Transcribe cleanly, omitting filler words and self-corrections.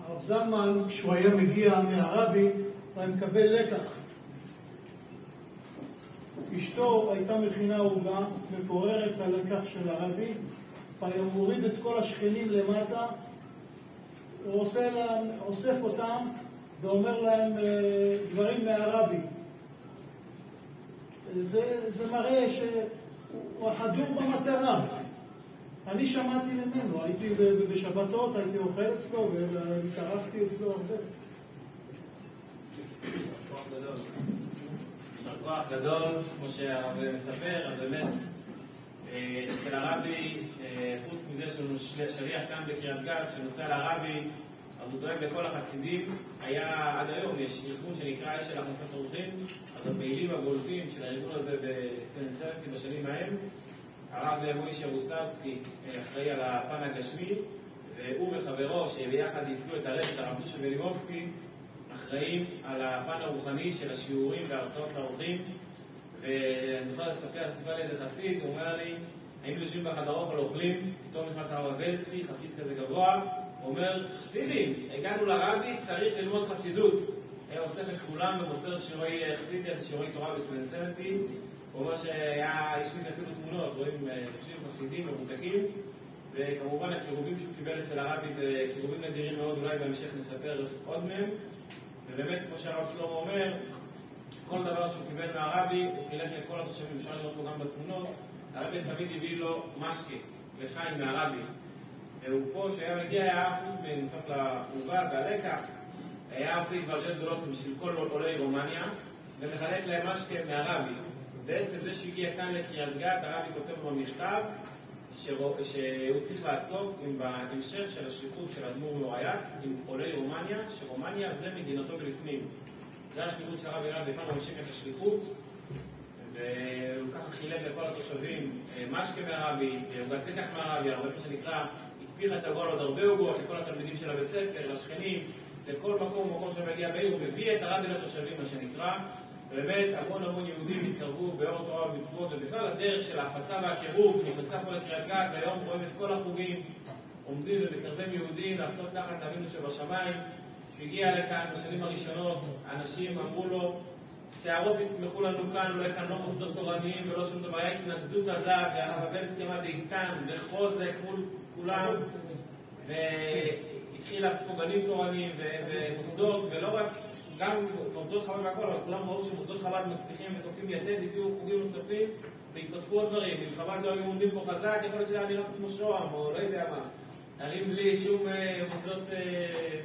הרב זלמן, כשהוא היה מגיע מהרבי, הוא היה מקבל לקח. אשתו הייתה מכינה עוגה מפוררת ללקח של הרבי, והיה מוריד את כל השכנים למטה, הוא אוסף אותם ואומר להם דברים מהרבי. זה מראה שהוא חדור במטרה. אני שמעתי ממנו, הייתי בשבתות, הייתי אוכל אצלו והתארחתי אצלו הרבה. כוח גדול, כמו שהרב מספר, אז באמת אצל הרבי, חוץ מזה שהוא שליח כאן בקריית גת, שנוסע לרבי, אז הוא דואג לכל החסידים. היה עד היום, יש ארגון שנקרא אש של הכנסת אורחים, אז הפעילים הגולפים של הארגון הזה בצנסרטי בשנים ההם, הרב מוישה רוסטבסקי אחראי על הפן הגשמי, והוא וחברו שביחד ייסדו את הרשת, הרב דושו ולימובסקי, אחראים על הפן הרוחני של השיעורים וההרצאות לאורחים. ואני זוכר לספר לאיזה חסיד, הוא אומר לי, היינו יושבים בחדר אוכל אוכלים, פתאום נכנס הרב ולצקי, חסיד כזה גבוה, הוא אומר, חסידים, הגענו לרבי, צריך ללמוד חסידות. היה אוסף את כולם ומוסר שיעורי חסידות, שיעורי תורה בסטודנטסטי. הוא אומר שיש לי אפילו תמונות, רואים תקשיבים חסידים ומותקים, וכמובן הקירובים שהוא קיבל אצל הרבי זה קירובים נדירים מאוד, אולי בהמשך נספר עוד מהם. ובאמת, כמו שהרב שלמה אומר, כל דבר שהוא קיבל מהרבי, הוא חילק לכל התושבים, אפשר לראות לו גם בתמונות. הרבי תמיד הביא לו משקה, לחיים מהרבי. והוא פה, שהיה מגיע, היה חוץ מנוסף לעוגה והלקח, היה עושה התורג'ת גדולות בשביל כל עולי רומניה, ומחלק להם משקה מהרבי. בעצם זה שהגיע כאן לקריית גת, הרבי כותב לו מכתב, שהוא צריך לעסוק בהמשך של השליחות של אדמו"ר מאורייץ עם עולי רומניה, שרומניה זה מדינתו בלפנים. זה השליחות של הרבי רבי, וכאן ממשיך את השליחות, והוא ככה חילק לכל התושבים משקה מהרבי, עוגת לקח מהרבי, הרבה פעמים שנקרא, התפיח את הגול עוד הרבה עוגות לכל התלמידים של הבית ספר, לשכנים, לכל מקום שמגיע בעיר, הוא מביא את הרבי לתושבים, מה שנקרא. באמת, המון יהודים התקרבו באור תורה ומצוות, ובכלל הדרך של ההפצה והקירוב, נכנסה פה לקריית גת, והיום רואים את כל החוגים, עומדים ומקרבים יהודים לעשות תחת אבינו שבשמיים. שהגיע לכאן בשנים הראשונות, האנשים אמרו לו, שערות יצמחו לנו כאן, לא כאן לא מוסדות תורניים ולא שום דבר, היה התנגדות עזה, והרב ולצקי עמד איתן, בחוזק מול כולם, והתחיל לעשות פה גנים תורניים ומוסדות, ולא רק גם מוסדות חב"ד והכל, אבל כולם ראו שמוסדות חב"ד מצליחים ותוקפים יתד, הגיעו חוגים נוספים והתפתחו עוד דברים. אם חב"ד לא היו עומדים פה חזק, יכול להיות שזה היה נראה כמו שוהם או לא יודע מה. הרים בלי שום מוסדות